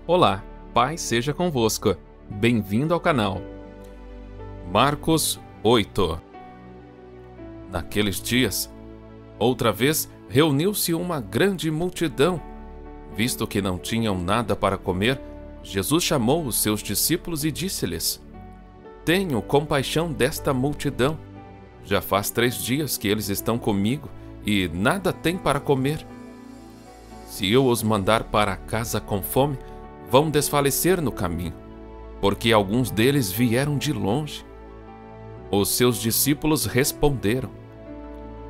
Olá, paz seja convosco. Bem-vindo ao canal. Marcos 8. Naqueles dias, outra vez reuniu-se uma grande multidão. Visto que não tinham nada para comer, Jesus chamou os seus discípulos e disse-lhes: Tenho compaixão desta multidão. Já faz 3 dias que eles estão comigo e nada têm para comer. Se eu os mandar para casa com fome, vão desfalecer no caminho, porque alguns deles vieram de longe. Os seus discípulos responderam: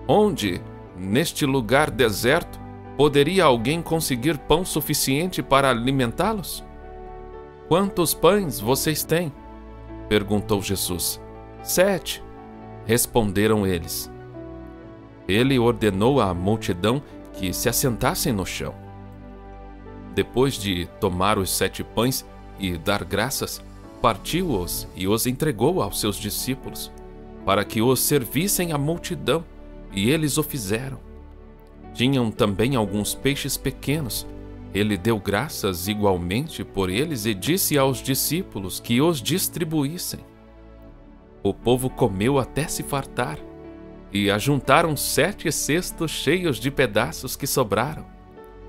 Onde, neste lugar deserto, poderia alguém conseguir pão suficiente para alimentá-los? Quantos pães vocês têm? Perguntou Jesus. 7, responderam eles. Ele ordenou à multidão que se assentassem no chão. Depois de tomar os 7 pães e dar graças, partiu-os e os entregou aos seus discípulos, para que os servissem à multidão, e eles o fizeram. Tinham também alguns peixes pequenos. Ele deu graças igualmente por eles e disse aos discípulos que os distribuíssem. O povo comeu até se fartar, e ajuntaram 7 cestos cheios de pedaços que sobraram.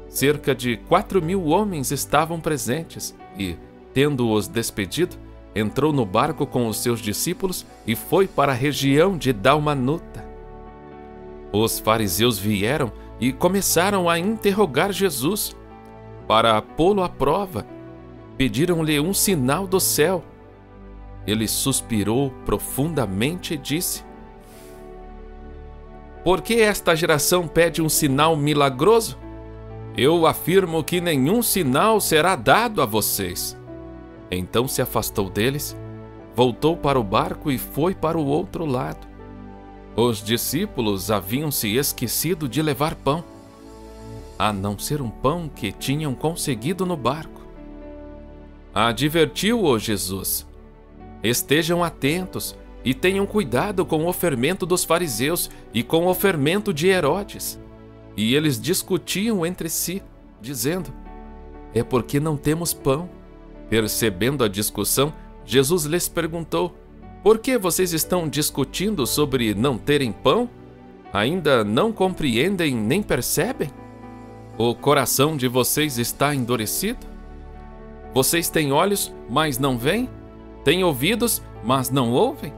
Cerca de 4.000 homens estavam presentes e, tendo-os despedido, entrou no barco com os seus discípulos e foi para a região de Dalmanuta. Os fariseus vieram e começaram a interrogar Jesus. Para pô-lo à prova, pediram-lhe um sinal do céu. Ele suspirou profundamente e disse: Por que esta geração pede um sinal milagroso? Eu afirmo que nenhum sinal será dado a vocês. Então se afastou deles, voltou para o barco e foi para o outro lado. Os discípulos haviam se esquecido de levar pão, a não ser um pão que tinham conseguido no barco. Advertiu-o Jesus: Estejam atentos e tenham cuidado com o fermento dos fariseus e com o fermento de Herodes. E eles discutiam entre si, dizendo: É porque não temos pão. Percebendo a discussão, Jesus lhes perguntou: Por que vocês estão discutindo sobre não terem pão? Ainda não compreendem nem percebem? O coração de vocês está endurecido? Vocês têm olhos, mas não veem? Têm ouvidos, mas não ouvem?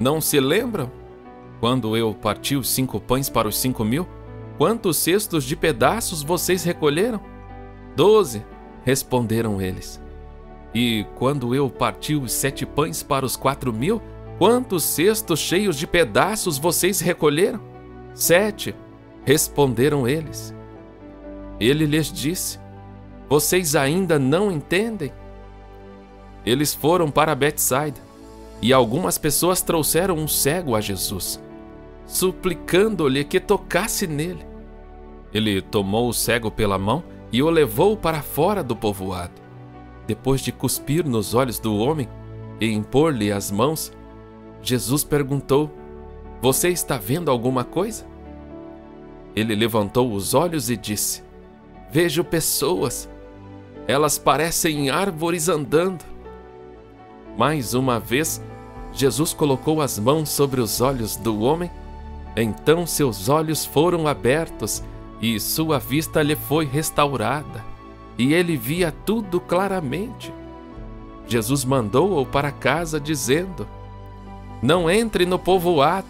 Não se lembram? Quando eu parti os 5 pães para os 5.000, quantos cestos de pedaços vocês recolheram? 12, responderam eles. E quando eu parti os 7 pães para os 4.000, quantos cestos cheios de pedaços vocês recolheram? 7, responderam eles. Ele lhes disse: Vocês ainda não entendem? Eles foram para Betsaida, e algumas pessoas trouxeram um cego a Jesus, suplicando-lhe que tocasse nele. Ele tomou o cego pela mão e o levou para fora do povoado. Depois de cuspir nos olhos do homem e impor-lhe as mãos, Jesus perguntou: Você está vendo alguma coisa? Ele levantou os olhos e disse: Vejo pessoas. Elas parecem árvores andando. Mais uma vez, Jesus colocou as mãos sobre os olhos do homem. Então seus olhos foram abertos e sua vista lhe foi restaurada, e ele via tudo claramente. Jesus mandou-o para casa, dizendo: Não entre no povoado.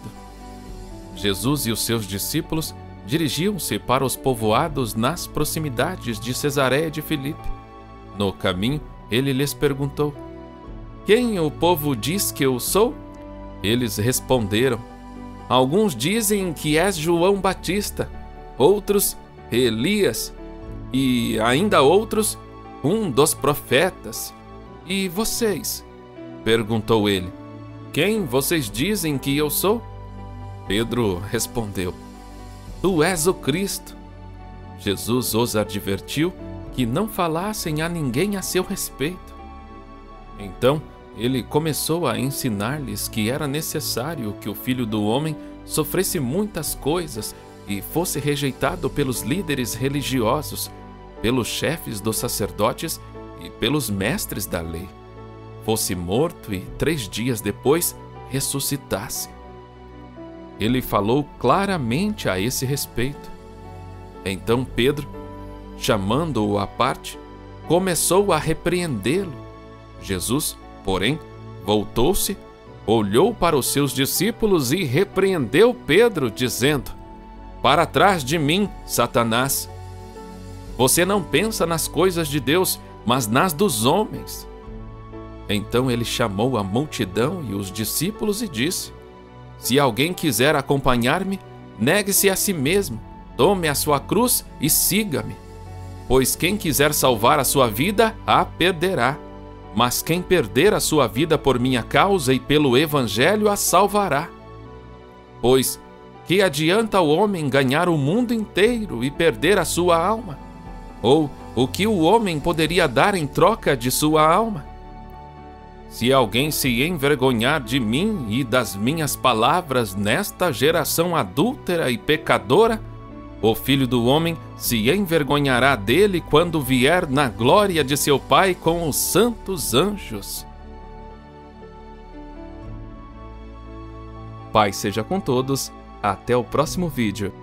Jesus e os seus discípulos dirigiam-se para os povoados nas proximidades de Cesareia de Filipe. No caminho, ele lhes perguntou: Quem o povo diz que eu sou? Eles responderam: Alguns dizem que és João Batista, outros Elias, e ainda outros um dos profetas. E vocês? Perguntou ele: Quem vocês dizem que eu sou? Pedro respondeu: Tu és o Cristo. Jesus os advertiu que não falassem a ninguém a seu respeito. Então ele começou a ensinar-lhes que era necessário que o Filho do Homem sofresse muitas coisas e fosse rejeitado pelos líderes religiosos, pelos chefes dos sacerdotes e pelos mestres da lei, fosse morto e 3 dias depois ressuscitasse. Ele falou claramente a esse respeito. Então Pedro, chamando-o à parte, começou a repreendê-lo. Jesus, porém, voltou-se, olhou para os seus discípulos e repreendeu Pedro, dizendo: Para trás de mim, Satanás! Você não pensa nas coisas de Deus, mas nas dos homens. Então ele chamou a multidão e os discípulos e disse: Se alguém quiser acompanhar-me, negue-se a si mesmo, tome a sua cruz e siga-me. Pois quem quiser salvar a sua vida, a perderá. Mas quem perder a sua vida por minha causa e pelo Evangelho, a salvará. Pois que adianta o homem ganhar o mundo inteiro e perder a sua alma? Ou o que o homem poderia dar em troca de sua alma? Se alguém se envergonhar de mim e das minhas palavras nesta geração adúltera e pecadora, o Filho do Homem se envergonhará dele quando vier na glória de seu Pai com os santos anjos. Paz seja com todos. Até o próximo vídeo.